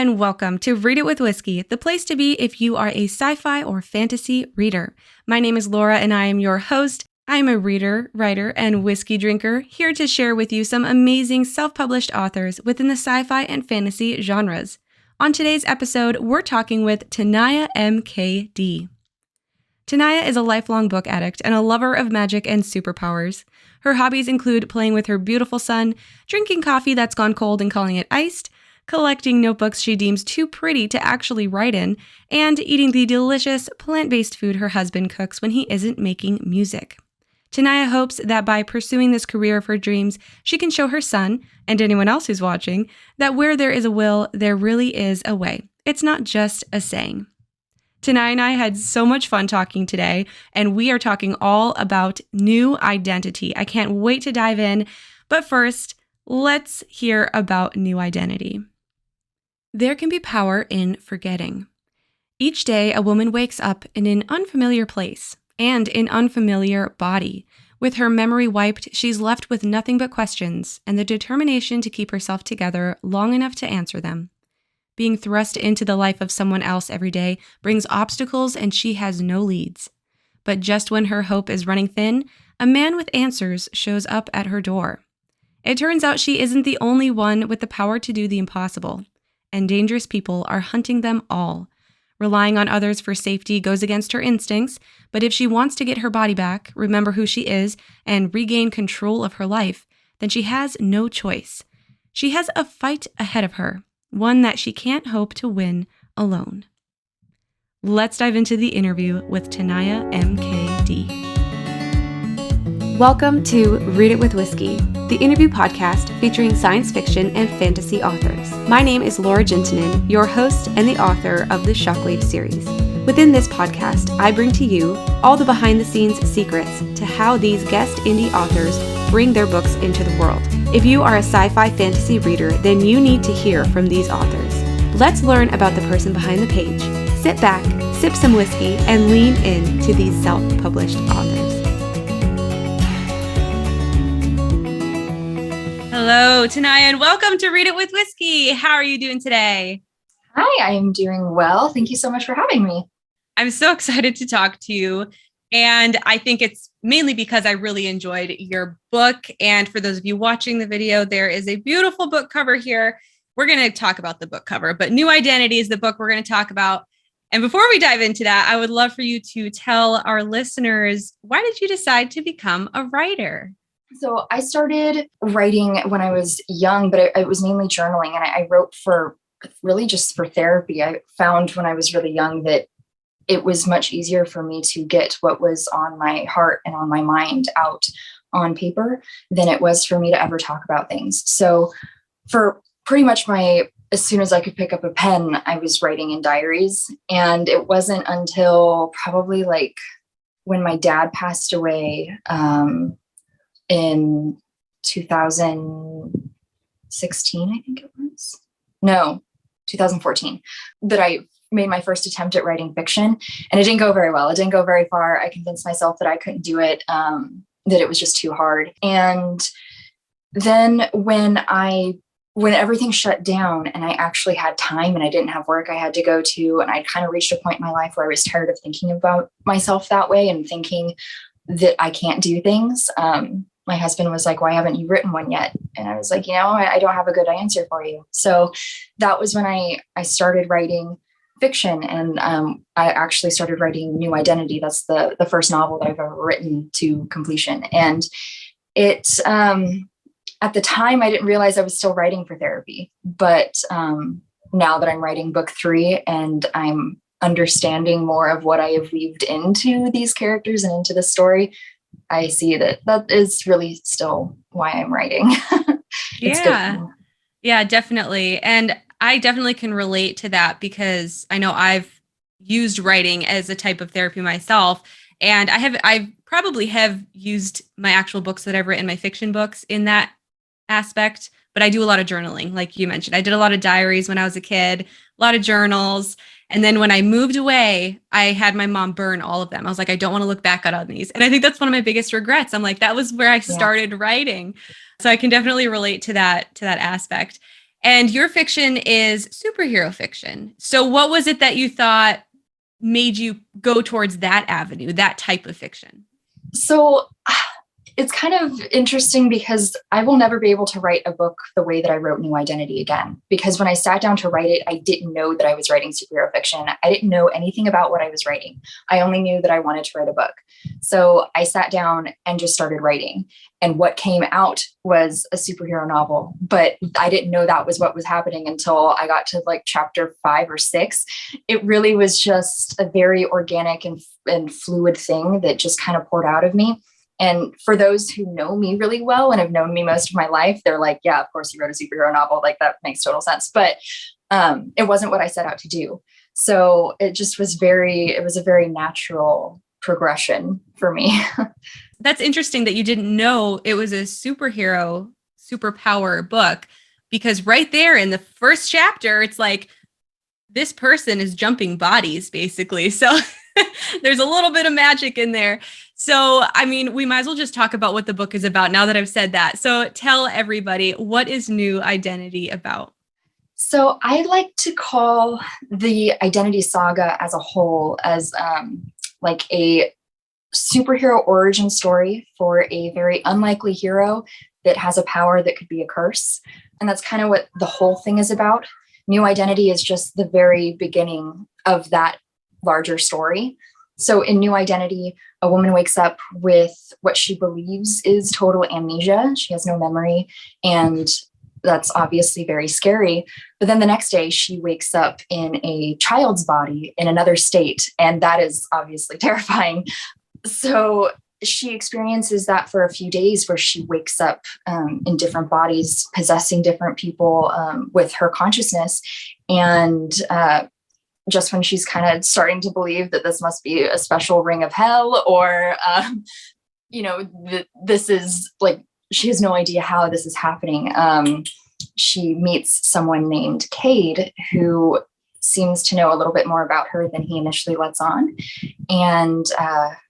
and welcome to Read It with Whiskey, the place to be if you are a sci-fi or fantasy reader. My name is Laura and I am your host. I am a reader, writer, and whiskey drinker, here to share with you some amazing self-published authors within the sci-fi and fantasy genres. On today's episode, we're talking with Tenaya M.K.D. Tenaya is a lifelong book addict and a lover of magic and superpowers. Her hobbies include playing with her beautiful son, drinking coffee that's gone cold and calling it iced, collecting notebooks she deems too pretty to actually write in, and eating the delicious plant-based food her husband cooks when he isn't making music. Tenaya hopes that by pursuing this career of her dreams, she can show her son, and anyone else who's watching, that where there is a will, there really is a way. It's not just a saying. Tenaya and I had so much fun talking today, and we are talking all about new identity. I can't wait to dive in, but first, let's hear about new identity. There can be power in forgetting. Each day, a woman wakes up in an unfamiliar place and an unfamiliar body. With her memory wiped, she's left with nothing but questions and the determination to keep herself together long enough to answer them. Being thrust into the life of someone else every day brings obstacles and she has no leads. But just when her hope is running thin, a man with answers shows up at her door. It turns out she isn't the only one with the power to do the impossible, and dangerous people are hunting them all. Relying on others for safety goes against her instincts, but if she wants to get her body back, remember who she is, and regain control of her life, then she has no choice. She has a fight ahead of her, one that she can't hope to win alone. Let's dive into the interview with Tenaya M.K.D. Welcome to Read It with Whiskey, the interview podcast featuring science fiction and fantasy authors. My name is Laura Juntunen, your host and the author of the Shockwave series. Within this podcast, I bring to you all the behind-the-scenes secrets to how these guest indie authors bring their books into the world. If you are a sci-fi fantasy reader, then you need to hear from these authors. Let's learn about the person behind the page. Sit back, sip some whiskey, and lean in to these self-published authors. Hello, Tenaya, and welcome to Read It with Whiskey. How are you doing today? Hi, I am doing well. Thank you so much for having me. I'm so excited to talk to you. And I think it's mainly because I really enjoyed your book. And for those of you watching the video, there is a beautiful book cover here. We're going to talk about the book cover, but New Identity is the book we're going to talk about. And before we dive into that, I would love for you to tell our listeners, why did you decide to become a writer? So I started writing when I was young, but it was mainly journaling. And I wrote for really just for therapy. I found when I was really young that it was much easier for me to get what was on my heart and on my mind out on paper than it was for me to ever talk about things. So for pretty much as soon as I could pick up a pen, I was writing in diaries. And it wasn't until probably like when my dad passed away, in 2016, I think it was. No, 2014, that I made my first attempt at writing fiction. And it didn't go very well. It didn't go very far. I convinced myself that I couldn't do it, that it was just too hard. And then when everything shut down and I actually had time and I didn't have work I had to go to, and I kind of reached a point in my life where I was tired of thinking about myself that way and thinking that I can't do things. My husband was like, why haven't you written one yet? And I was like, I don't have a good answer for you. So that was when I started writing fiction. And I actually started writing New Identity. That's the first novel that I've ever written to completion. And it, at the time, I didn't realize I was still writing for therapy. But now that I'm writing book 3 and I'm understanding more of what I have weaved into these characters and into the story, I see that is really still why I'm writing. Yeah, definitely. And I definitely can relate to that because I know I've used writing as a type of therapy myself. And I probably have used my actual books that I've written, my fiction books, in that aspect. But I do a lot of journaling, like you mentioned. I did a lot of diaries when I was a kid, a lot of journals. And then when I moved away, I had my mom burn all of them. I was like, I don't want to look back on these. And I think that's one of my biggest regrets. I'm like, that was where I started writing. So I can definitely relate to that aspect. And your fiction is superhero fiction. So what was it that you thought made you go towards that avenue, that type of fiction? So it's kind of interesting because I will never be able to write a book the way that I wrote New Identity again. Because when I sat down to write it, I didn't know that I was writing superhero fiction. I didn't know anything about what I was writing. I only knew that I wanted to write a book. So I sat down and just started writing. And what came out was a superhero novel. But I didn't know that was what was happening until I got to like chapter 5 or 6. It really was just a very organic and fluid thing that just kind of poured out of me. And for those who know me really well and have known me most of my life, they're like, yeah, of course you wrote a superhero novel. Like that makes total sense. But it wasn't what I set out to do. So it just was it was a very natural progression for me. That's interesting that you didn't know it was a superpower book, because right there in the first chapter, it's like this person is jumping bodies, basically. So there's a little bit of magic in there. So, I mean, we might as well just talk about what the book is about now that I've said that. So tell everybody, what is New Identity about? So I like to call the Identity Saga as a whole as like a superhero origin story for a very unlikely hero that has a power that could be a curse. And that's kind of what the whole thing is about. New Identity is just the very beginning of that larger story. So in New Identity, a woman wakes up with what she believes is total amnesia. She has no memory, and that's obviously very scary. But then the next day, she wakes up in a child's body in another state, and that is obviously terrifying. So she experiences that for a few days where she wakes up in different bodies, possessing different people with her consciousness. And just when she's kind of starting to believe that this must be a special ring of hell, or, this is like, she has no idea how this is happening. She meets someone named Cade who seems to know a little bit more about her than he initially lets on. And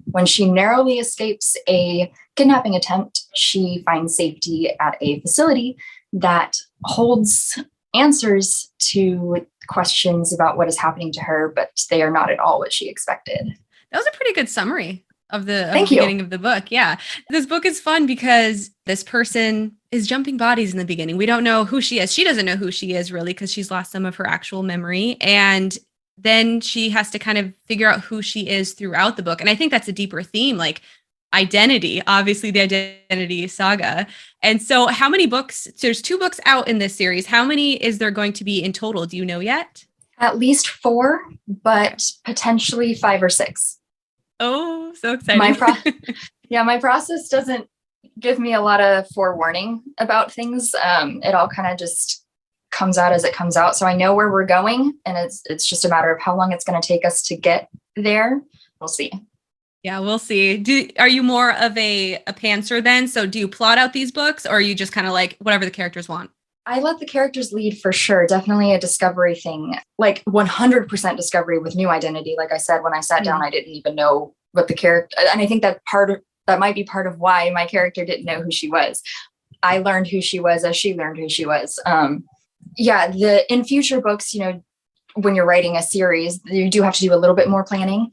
when she narrowly escapes a kidnapping attempt, she finds safety at a facility that holds answers to questions about what is happening to her, but they are not at all what she expected. That was a pretty good summary of the Thank you. beginning of the book. Yeah. This book is fun because this person is jumping bodies in the beginning. We don't know who she is. She doesn't know who she is really because she's lost some of her actual memory. And then she has to kind of figure out who she is throughout the book. And I think that's a deeper theme, like identity, obviously the Identity Saga. And so how many books, so there's 2 books out in this series. How many is there going to be in total? Do you know yet? At least 4, but potentially 5 or 6. Oh, so exciting. My process doesn't give me a lot of forewarning about things. It all kind of just comes out as it comes out. So I know where we're going, and it's just a matter of how long it's going to take us to get there. We'll see. Yeah, we'll see. Are you more of a pantser then? So do you plot out these books, or are you just kind of like whatever the characters want? I let the characters lead for sure. Definitely a discovery thing, like 100% discovery with New Identity. Like I said, when I sat down, I didn't even know what the character, and I think that might be part of why my character didn't know who she was. I learned who she was as she learned who she was. In future books, when you're writing a series, you do have to do a little bit more planning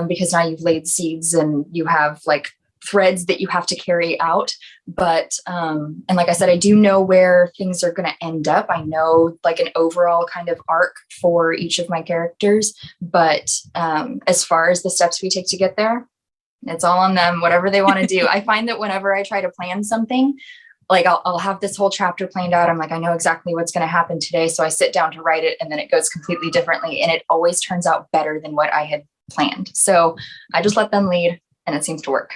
because now you've laid seeds and you have like threads that you have to carry out. But, and like I said, I do know where things are going to end up. I know like an overall kind of arc for each of my characters, but as far as the steps we take to get there, it's all on them, whatever they want to do. I find that whenever I try to plan something, like I'll have this whole chapter planned out. I'm like, I know exactly what's going to happen today. So I sit down to write it, and then it goes completely differently. And it always turns out better than what I had planned. So I just let them lead, and it seems to work.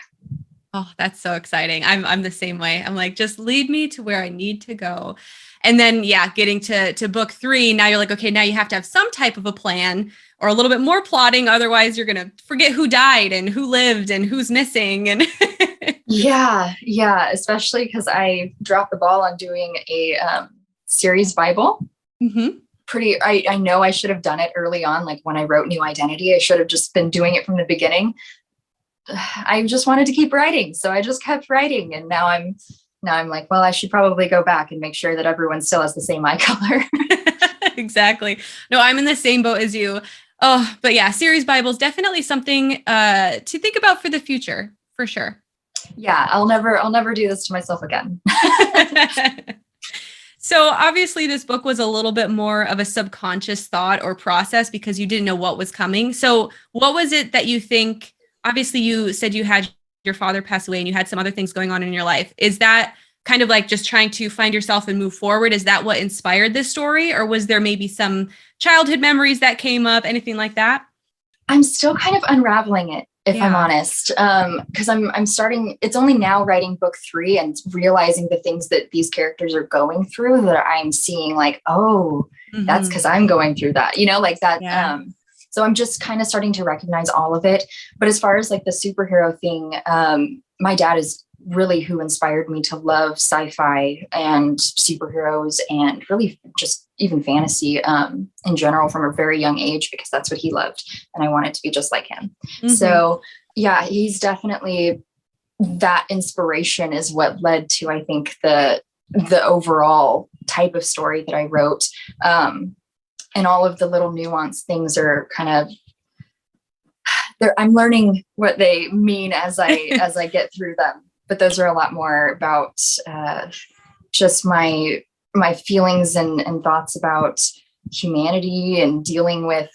Oh, that's so exciting. I'm the same way. I'm like, just lead me to where I need to go. And then, getting to book 3, now you're like, okay, now you have to have some type of a plan or a little bit more plotting. Otherwise you're going to forget who died and who lived and who's missing. And Yeah. Especially because I dropped the ball on doing a series Bible. Mm-hmm. I know I should have done it early on. Like when I wrote New Identity, I should have just been doing it from the beginning. I just wanted to keep writing. So I just kept writing, and now I'm now I'm like, well, I should probably go back and make sure that everyone still has the same eye color. Exactly. No, I'm in the same boat as you. Oh, but yeah, series Bibles definitely something to think about for the future, for sure. Yeah, I'll never do this to myself again. So obviously this book was a little bit more of a subconscious thought or process because you didn't know what was coming. So what was it that you think, obviously you said you had your father pass away and you had some other things going on in your life. Is that kind of like just trying to find yourself and move forward? Is that what inspired this story? Or was there maybe some childhood memories that came up, anything like that? I'm still kind of unraveling it, if I'm honest, because I'm starting. It's only now writing book 3 and realizing the things that these characters are going through that I'm seeing. Like, oh, that's because I'm going through that. Like that. Yeah. So I'm just kind of starting to recognize all of it. But as far as like the superhero thing, my dad is really who inspired me to love sci-fi and superheroes and really just even fantasy in general from a very young age, because that's what he loved. And I wanted to be just like him. So yeah, he's definitely, that inspiration is what led to, I think, the overall type of story that I wrote. And all of the little nuanced things are kind of I'm learning what they mean as I get through them. But those are a lot more about just my feelings and thoughts about humanity and dealing with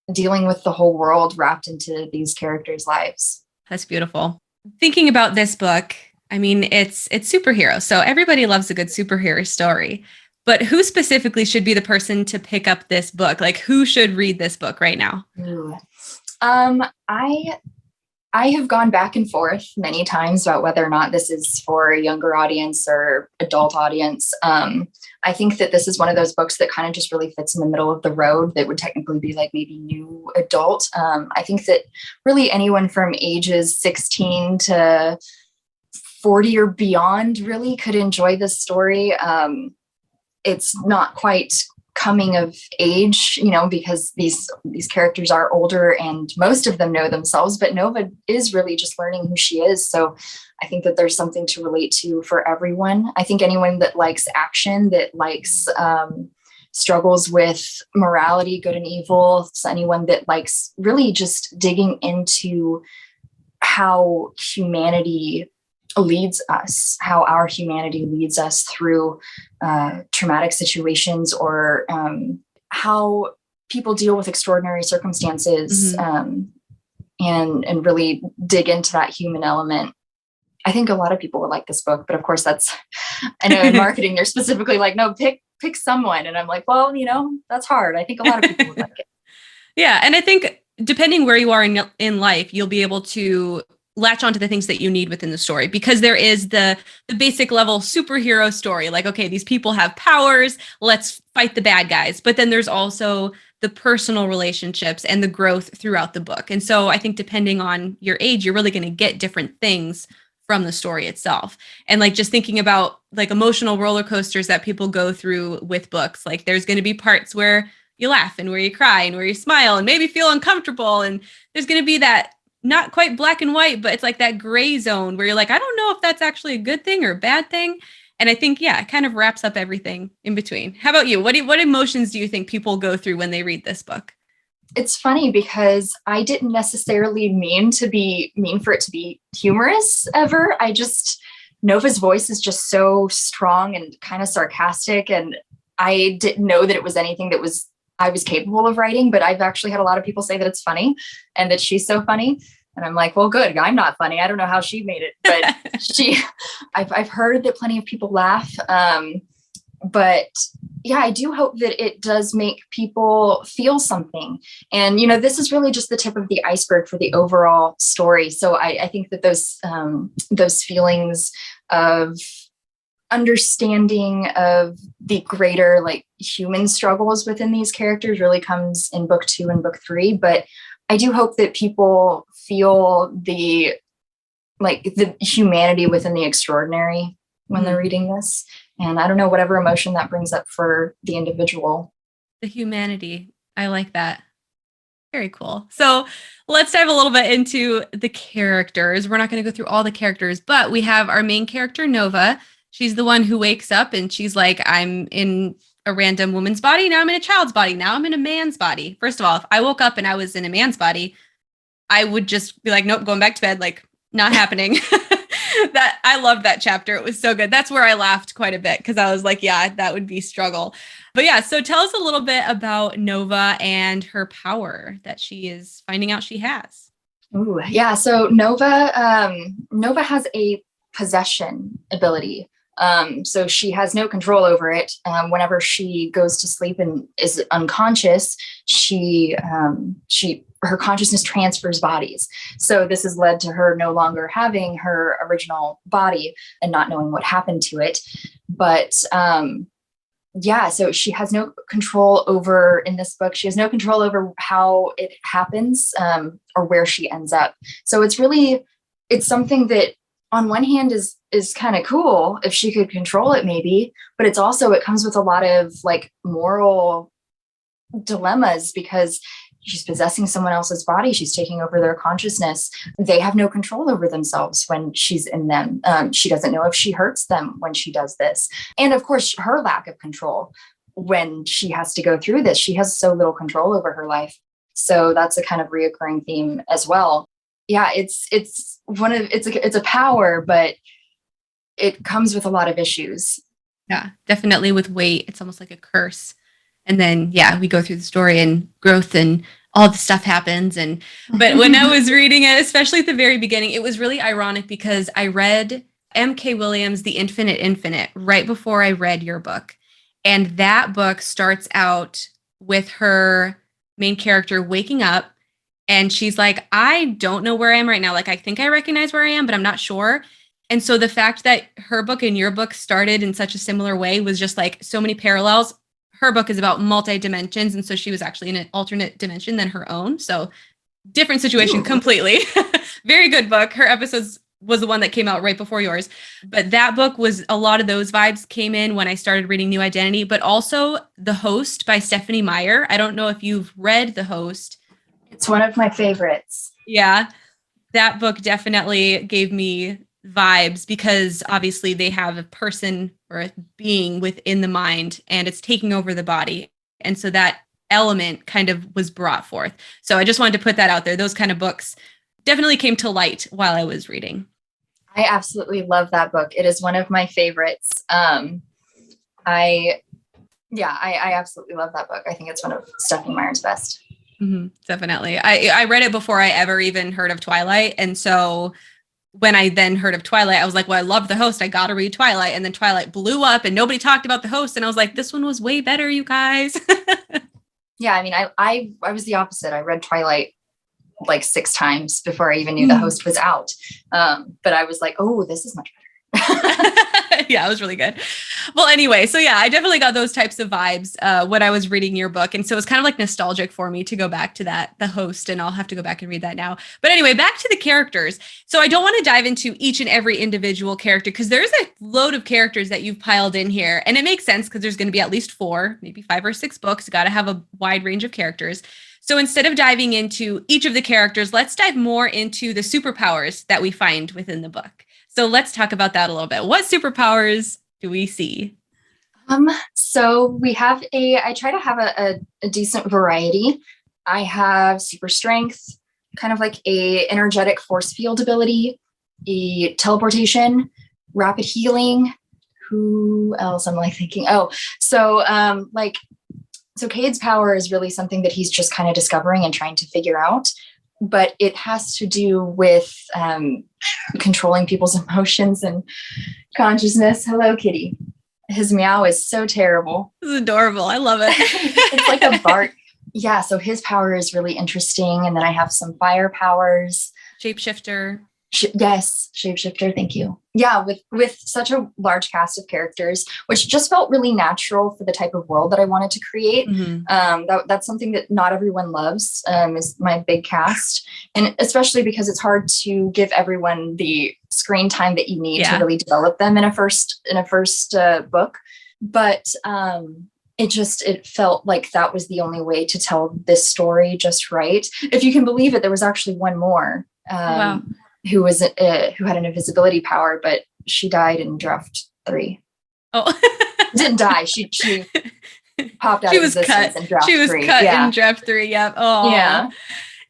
the whole world wrapped into these characters' lives. That's beautiful. Thinking about this book, I mean, it's superhero. So everybody loves a good superhero story. But who specifically should be the person to pick up this book? Like, who should read this book right now? Ooh. I have gone back and forth many times about whether or not this is for a younger audience or adult audience. I think that this is one of those books that kind of just really fits in the middle of the road that would technically be like maybe new adult. I think that really anyone from ages 16 to 40 or beyond really could enjoy this story. It's not quite coming of age, because these characters are older and most of them know themselves, but Nova is really just learning who she is. So I think that there's something to relate to for everyone. I think anyone that likes action, that likes struggles with morality, good and evil, anyone that likes really just digging into how humanity leads us, how our humanity leads us through traumatic situations, or how people deal with extraordinary circumstances, and really dig into that human element. I think a lot of people would like this book, but of course I know in marketing, they're specifically like, no, pick someone. And I'm like, well, that's hard. I think a lot of people would like it. Yeah. And I think depending where you are in life, you'll be able to latch onto the things that you need within the story, because there is the basic level superhero story. Like, okay, these people have powers, let's fight the bad guys. But then there's also the personal relationships and the growth throughout the book. And so I think depending on your age, you're really going to get different things from the story itself. And like just thinking about like emotional roller coasters that people go through with books, like there's going to be parts where you laugh and where you cry and where you smile and maybe feel uncomfortable. And there's going to be that not quite black and white, but it's like that gray zone where you're like, I don't know if that's actually a good thing or a bad thing. And I think, yeah, it kind of wraps up everything in between. How about you? What emotions do you think people go through when they read this book? It's funny because I didn't necessarily mean for it to be humorous ever. Nova's voice is just so strong and kind of sarcastic. And I didn't know that it was anything that I was capable of writing, but I've actually had a lot of people say that it's funny and that she's so funny. And I'm like, well, good. I'm not funny. I don't know how she made it, but I've heard that plenty of people laugh. But yeah, I do hope that it does make people feel something. And, this is really just the tip of the iceberg for the overall story. So I think that those feelings of understanding of the greater like human struggles within these characters really comes in book 2 and book 3. But I do hope that people feel the humanity within the extraordinary when they're reading this. And I don't know, whatever emotion that brings up for the individual. The humanity. I like that. Very cool. So let's dive a little bit into the characters. We're not going to go through all the characters, but we have our main character, Nova. She's the one who wakes up and she's like, I'm in a random woman's body. Now I'm in a child's body. Now I'm in a man's body. First of all, if I woke up and I was in a man's body, I would just be like, nope, going back to bed. Like, not happening. That I loved that chapter. It was so good. That's where I laughed quite a bit because I was like, yeah, that would be struggle. But yeah, so tell us a little bit about Nova and her power that she is finding out she has. Ooh, yeah. So Nova has a possession ability. So she has no control over it. Whenever she goes to sleep and is unconscious, her consciousness transfers bodies. So this has led to her no longer having her original body and not knowing what happened to it. But yeah, so she has no control over, in this book, she has no control over how it happens, or where she ends up. So it's something that on one hand is kind of cool if she could control it maybe, but it comes with a lot of like moral dilemmas because she's possessing someone else's body. She's taking over their consciousness. They have no control over themselves when she's in them. She doesn't know if she hurts them when she does this. And of course, her lack of control when she has to go through this. She has so little control over her life. So that's a kind of reoccurring theme as well. Yeah, it's a power, but it comes with a lot of issues. Yeah, definitely with weight. It's almost like a curse. And then, yeah, we go through the story and growth and all the stuff happens. But when I was reading it, especially at the very beginning, it was really ironic because I read M.K. Williams' The Infinite Infinite right before I read your book. And that book starts out with her main character waking up and she's like, I don't know where I am right now. Like, I think I recognize where I am, but I'm not sure. And so the fact that her book and your book started in such a similar way was just like so many parallels. Her book is about multi-dimensions. And so she was actually in an alternate dimension than her own. So different situation completely. Very good book. Her episodes was the one that came out right before yours. But that book was a lot of those vibes came in when I started reading New Identity, but also The Host by Stephanie Meyer. I don't know if you've read The Host. It's one of my favorites. Yeah. That book definitely gave me vibes because obviously they have a person or a being within the mind and it's taking over the body. And so that element kind of was brought forth. So I just wanted to put that out there. Those kind of books definitely came to light while I was reading. I absolutely love that book. It is one of my favorites. I absolutely love that book. I think it's one of Stephanie Meyer's best. Mm-hmm, definitely. I read it before I ever even heard of Twilight. And so when I then heard of Twilight, I was like, well, I love The Host. I got to read Twilight. And then Twilight blew up and nobody talked about The Host. And I was like, this one was way better, you guys. Yeah. I mean, I was the opposite. I read Twilight like 6 times before I even knew The Host was out. But I was like, oh, this is much better. Yeah, it was really good. Well, anyway, so yeah, I definitely got those types of vibes when I was reading your book. And so it was kind of like nostalgic for me to go back to The Host, and I'll have to go back and read that now. But anyway, back to the characters. So I don't want to dive into each and every individual character because there's a load of characters that you've piled in here. And it makes sense because there's going to be at least 4, maybe 5 or 6 books. Got to have a wide range of characters. So instead of diving into each of the characters, let's dive more into the superpowers that we find within the book. So let's talk about that a little bit. What superpowers do we see? So I try to have a decent variety. I have super strength, kind of like a energetic force field ability, a teleportation, rapid healing. Who else am I thinking? So Cade's power is really something that he's just kind of discovering and trying to figure out. But it has to do with controlling people's emotions and consciousness. Hello, kitty. His meow is so terrible. It's adorable. I love it. It's like a bark. Yeah, so his power is really interesting. And then I have some fire powers. Shapeshifter. Yes, shapeshifter. Thank you. Yeah, with such a large cast of characters, which just felt really natural for the type of world that I wanted to create. Mm-hmm. That's something that not everyone loves. Is my big cast, and especially because it's hard to give everyone the screen time that you need to really develop them in a first book. But it felt like that was the only way to tell this story just right. If you can believe it, there was actually one more. Wow. Who had an invisibility power, but she died in draft 3. Oh, Didn't die. She popped out she of was existence cut. in draft She was 3. cut Yeah. in draft 3. Yep. Oh, Yeah.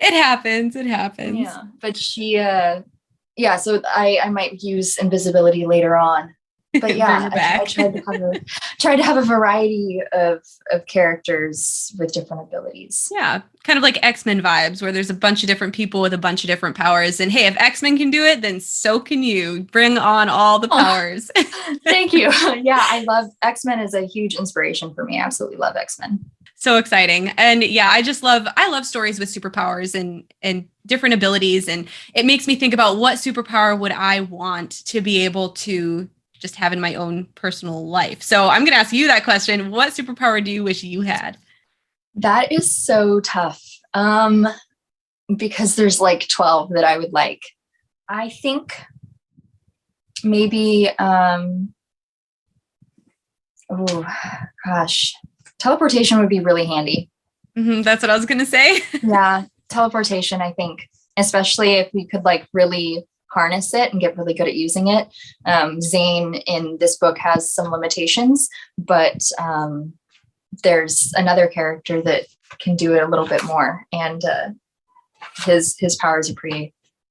it happens. It happens. Yeah. But she, yeah, so I might use invisibility later on. But Bring yeah, her I back. tried to have a variety of characters with different abilities. Yeah, kind of like X-Men vibes, where there's a bunch of different people with a bunch of different powers. And hey, if X-Men can do it, then so can you. Bring on all the powers. Thank you. Yeah, I love X-Men is a huge inspiration for me. I absolutely love X-Men. So exciting. And yeah, I love stories with superpowers and different abilities. And it makes me think about what superpower would I want to be able to just have in my own personal life. So I'm going to ask you that question. What superpower do you wish you had? That is so tough. Because there's like 12 that I would like. I think maybe, oh gosh, teleportation would be really handy. That's what I was going to say. Yeah, teleportation, I think, especially if we could like really harness it and get really good at using it. Zane in this book has some limitations, but there's another character that can do it a little bit more, and his powers are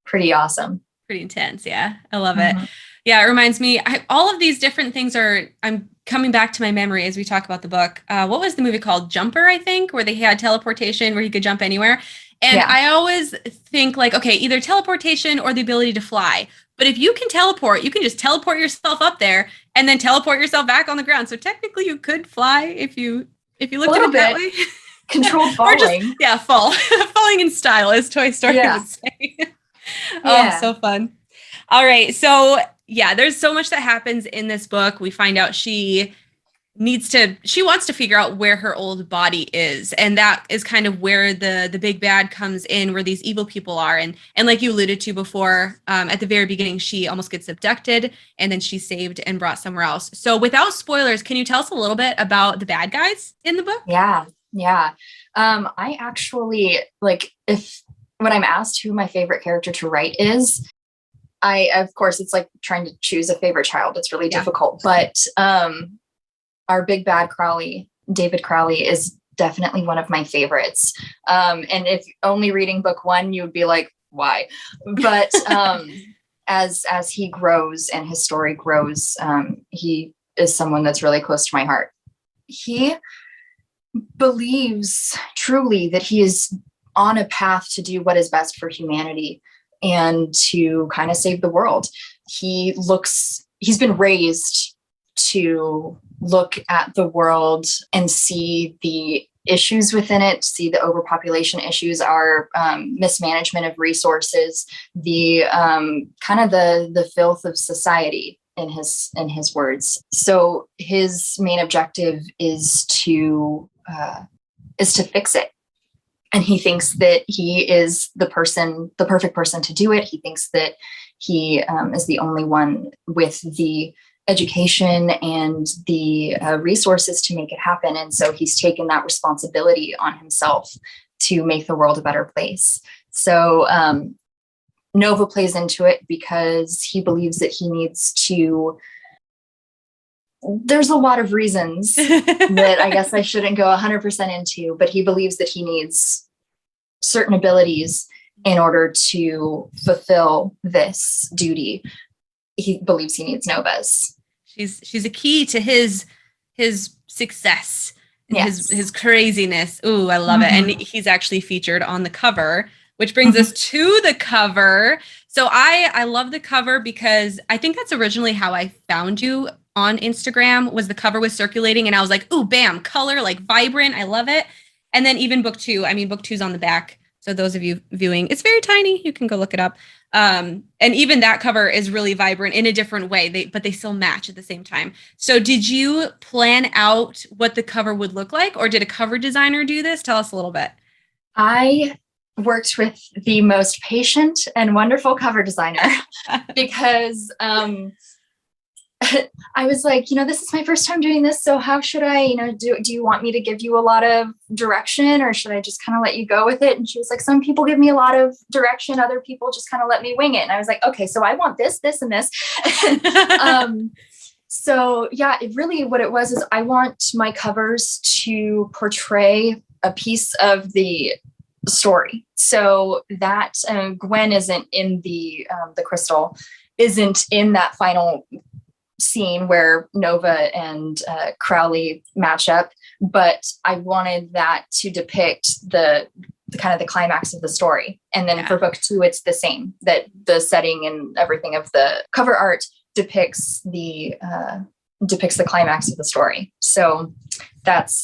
pretty awesome. Pretty intense. Yeah, I love it. Yeah, it reminds me, all of these different things I'm coming back to my memory as we talk about the book. What was the movie called? Jumper, I think, where they had teleportation where you could jump anywhere. And yeah. I always think like, okay, either teleportation or the ability to fly. But if you can teleport, you can just teleport yourself up there and then teleport yourself back on the ground. So technically you could fly if you looked at it that way. Controlled falling. Or just, falling in style, as Toy Story would say. Oh, so fun. All right. So yeah, there's so much that happens in this book. We find out she wants to figure out where her old body is. And that is kind of where the big bad comes in, where these evil people are. And like you alluded to before, at the very beginning, she almost gets abducted and then she's saved and brought somewhere else. So without spoilers, can you tell us a little bit about the bad guys in the book? Yeah. I actually when I'm asked who my favorite character to write is, of course, it's like trying to choose a favorite child. It's really difficult, but our big bad Crowley, David Crowley, is definitely one of my favorites. And if only reading book 1, you would be like, why? But as he grows and his story grows, he is someone that's really close to my heart. He believes truly that he is on a path to do what is best for humanity and to kind of save the world. He's been raised to look at the world and see the issues within it, see the overpopulation issues, our mismanagement of resources, the kind of the filth of society, in his words. So his main objective is to fix it. And he thinks that he is the perfect person to do it. He thinks that he is the only one with the education and the resources to make it happen. And so he's taken that responsibility on himself to make the world a better place. So Nova plays into it because he believes that he needs to. There's a lot of reasons that I guess I shouldn't go 100% into, but he believes that he needs certain abilities in order to fulfill this duty. He believes he needs Novas. She's a key to his success and his craziness. Ooh, I love it. And he's actually featured on the cover, which brings us to the cover. So I love the cover because I think that's originally how I found you on Instagram. Was the cover was circulating and I was like, ooh, bam, color, like vibrant. I love it. And then even book 2, book 2's on the back. So those of you viewing, it's very tiny. You can go look it up. And even that cover is really vibrant in a different way, but they still match at the same time. So did you plan out what the cover would look like, or did a cover designer do this? Tell us a little bit. I worked with the most patient and wonderful cover designer because I was like, this is my first time doing this. So how should I, do you want me to give you a lot of direction, or should I just kind of let you go with it? And she was like, some people give me a lot of direction. Other people just kind of let me wing it. And I was like, okay, so I want this, this, and this. So yeah, it really what it was is I want my covers to portray a piece of the story. So that Gwen isn't in the crystal, isn't in that final scene where Nova and Crowley match up, but I wanted that to depict the kind of the climax of the story. And then for book 2, it's the same, that the setting and everything of the cover art depicts the climax of the story. So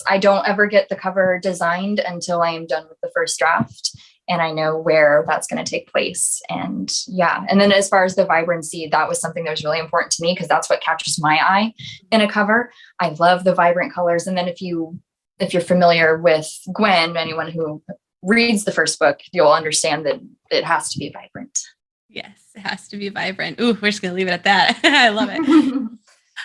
I don't ever get the cover designed until I am done with the first draft and I know where that's going to take place. And then as far as the vibrancy, that was something that was really important to me because that's what catches my eye in a cover. I love the vibrant colors. And then if you're familiar with Gwen, anyone who reads the first book, you'll understand that it has to be vibrant. Yes, it has to be vibrant. Ooh, we're just going to leave it at that. I love it.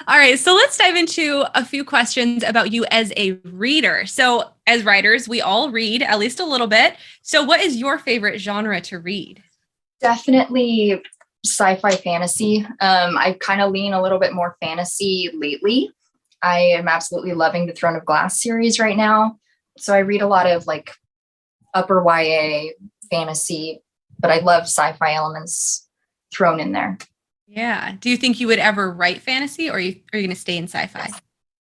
All right, so let's dive into a few questions about you as a reader. So as writers, we all read at least a little bit. So what is your favorite genre to read? Definitely sci-fi fantasy. I kind of lean a little bit more fantasy lately. I am absolutely loving the Throne of Glass series right now. So I read a lot of like upper YA fantasy, but I love sci-fi elements thrown in there. Yeah. Do you think you would ever write fantasy or are you going to stay in sci-fi?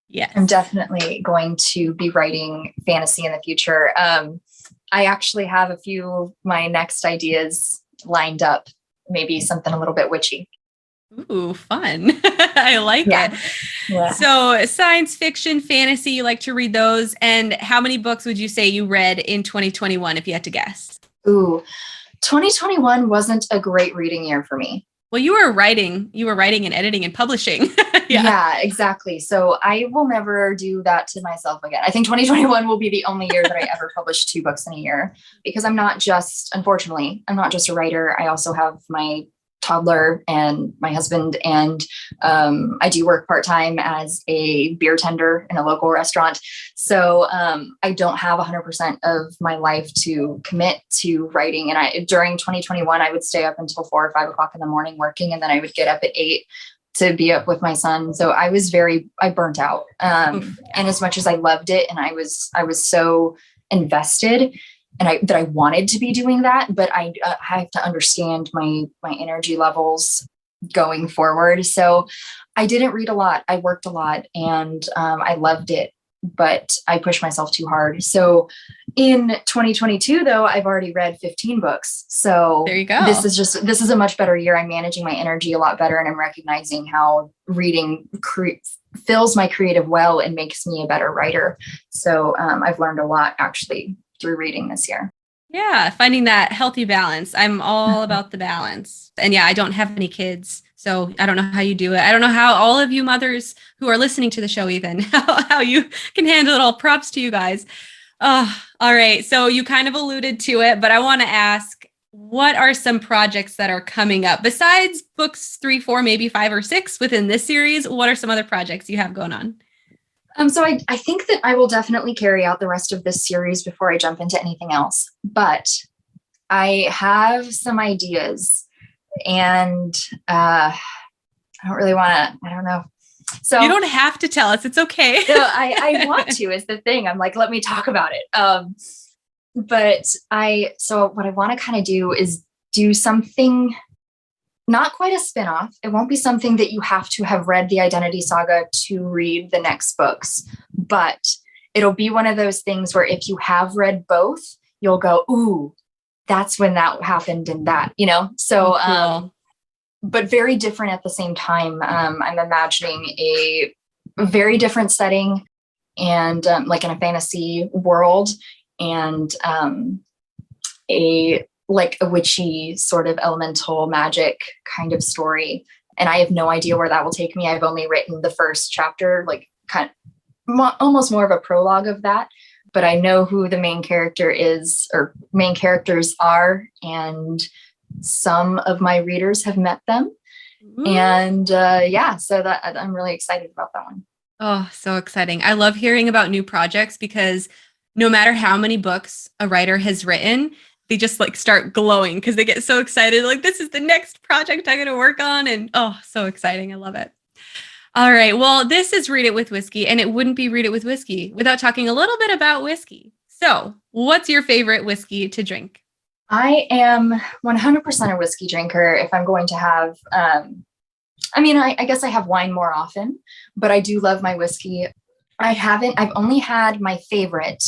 Yes. I'm definitely going to be writing fantasy in the future. I actually have a few of my next ideas lined up, maybe something a little bit witchy. Ooh, fun. I like it. Yeah. So science fiction, fantasy, you like to read those. And how many books would you say you read in 2021 if you had to guess? Ooh, 2021 wasn't a great reading year for me. Well, you were writing and editing and publishing. Yeah, exactly. So I will never do that to myself again. I think 2021 will be the only year that I ever publish 2 books in a year because unfortunately, I'm not just a writer. I also have my toddler and my husband, and I do work part-time as a beer tender in a local restaurant. So I don't have 100% of my life to commit to writing. And during 2021, I would stay up until 4 or 5 o'clock in the morning working, and then I would get up at 8 to be up with my son. So I burnt out. And as much as I loved it and I was so invested, and that I wanted to be doing that, but I have to understand my energy levels going forward. So I didn't read a lot. I worked a lot and I loved it, but I pushed myself too hard. So in 2022, though, I've already read 15 books. So there you go. This is a much better year. I'm managing my energy a lot better, and I'm recognizing how reading fills my creative well and makes me a better writer. So I've learned a lot actually through reading this year. Yeah, finding that healthy balance. I'm all about the balance. And yeah, I don't have any kids, so I don't know how you do it. I don't know how all of you mothers who are listening to the show even, how you can handle it all. Props to you guys. All right, so you kind of alluded to it, but I want to ask, what are some projects that are coming up besides books 3, 4, maybe 5 or 6 within this series? What are some other projects you have going on? So I think that I will definitely carry out the rest of this series before I jump into anything else. But I have some ideas, and I don't really want to. I don't know. So you don't have to tell us. It's okay. No, I want to is the thing. I'm like, let me talk about it. So what I want to kind of do is do something. Not quite a spinoff. It won't be something that you have to have read the Identity Saga to read the next books, but it'll be one of those things where if you have read both, you'll go, ooh, that's when that happened and that, So, cool. But very different at the same time. I'm imagining a very different setting and like in a fantasy world and a witchy sort of elemental magic kind of story. And I have no idea where that will take me. I've only written the first chapter, like kind of almost more of a prologue of that, but I know who the main character is or main characters are. And some of my readers have met them. Ooh. And so that I'm really excited about that one. Oh, so exciting. I love hearing about new projects because no matter how many books a writer has written, they just like start glowing because they get so excited. Like, this is the next project I'm going to work on. And oh, so exciting. I love it. All right. Well, this is Read It with Whiskey, and it wouldn't be Read It with Whiskey without talking a little bit about whiskey. So, what's your favorite whiskey to drink? I am 100% a whiskey drinker. If I'm going to have, I guess I have wine more often, but I do love my whiskey. I've only had my favorite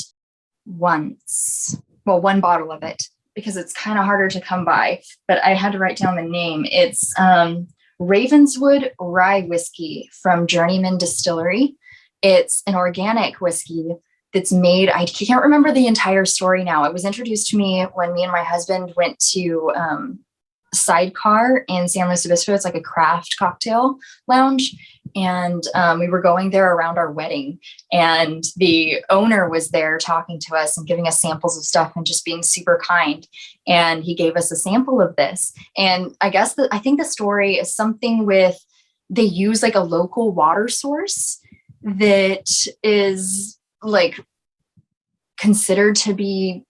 once. Well, one bottle of it, because it's kind of harder to come by, but I had to write down the name. It's Ravenswood Rye Whiskey from Journeyman Distillery. It's an organic whiskey that's made, I can't remember the entire story now. It was introduced to me when me and my husband went to Sidecar in San Luis Obispo. It's like a craft cocktail lounge. And we were going there around our wedding, and the owner was there talking to us and giving us samples of stuff and just being super kind. And he gave us a sample of this. And I think the story is something with, they use like a local water source that is like considered to be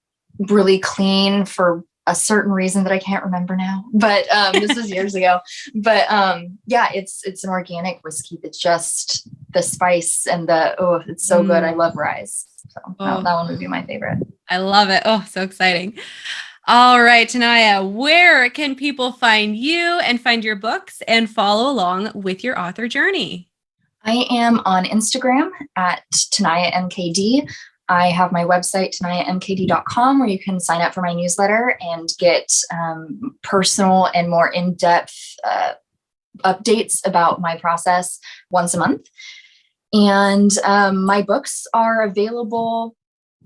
really clean for a certain reason that I can't remember now, but this was years ago. But yeah, it's an organic whiskey that's just the spice and it's so good. I love rye. So that one would be my favorite. I love it. Oh, so exciting. All right, Tenaya, where can people find you and find your books and follow along with your author journey? I am on Instagram at Tenaya M.K.D. I have my website, TenayaM.KD.com, where you can sign up for my newsletter and get personal and more in-depth updates about my process once a month. And my books are available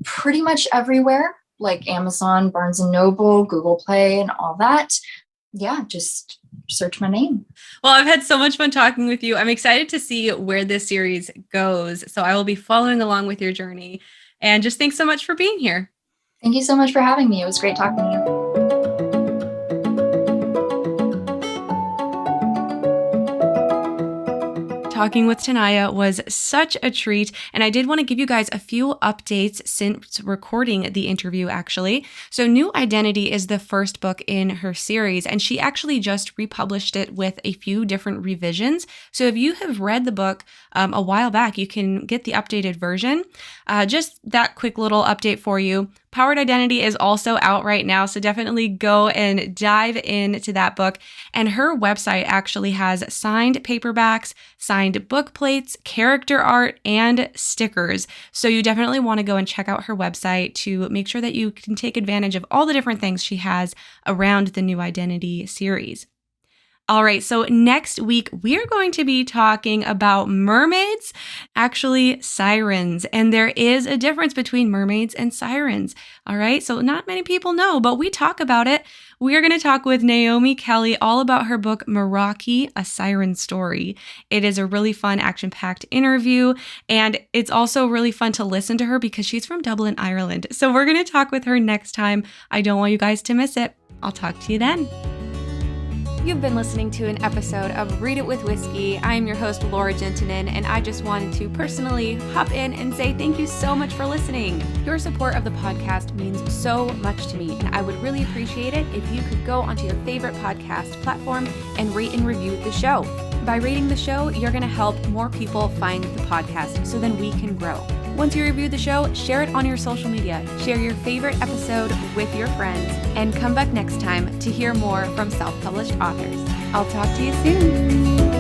pretty much everywhere, like Amazon, Barnes & Noble, Google Play, and all that. Yeah, just search my name. Well, I've had so much fun talking with you. I'm excited to see where this series goes. So I will be following along with your journey. And just thanks so much for being here. Thank you so much for having me. It was great talking to you. Talking with Tenaya was such a treat, and I did want to give you guys a few updates since recording the interview, actually. So New Identity is the first book in her series, and she actually just republished it with a few different revisions. So if you have read the book a while back, you can get the updated version. Just that quick little update for you. Powered Identity is also out right now, so definitely go and dive into that book. And her website actually has signed paperbacks, signed book plates, character art, and stickers. So you definitely want to go and check out her website to make sure that you can take advantage of all the different things she has around the New Identity series. All right, so next week, we're going to be talking about mermaids, actually sirens. And there is a difference between mermaids and sirens. All right, so not many people know, but we talk about it. We are going to talk with Naomi Kelly all about her book, Meraki, A Siren Story. It is a really fun, action-packed interview, and it's also really fun to listen to her because she's from Dublin, Ireland. So we're going to talk with her next time. I don't want you guys to miss it. I'll talk to you then. You've been listening to an episode of Read It with Whiskey. I am your host, Laura Juntunen, and I just wanted to personally hop in and say thank you so much for listening. Your support of the podcast means so much to me, and I would really appreciate it if you could go onto your favorite podcast platform and rate and review the show. By rating the show, you're going to help more people find the podcast so then we can grow. Once you review the show, share it on your social media, share your favorite episode with your friends, and come back next time to hear more from self-published authors. I'll talk to you soon.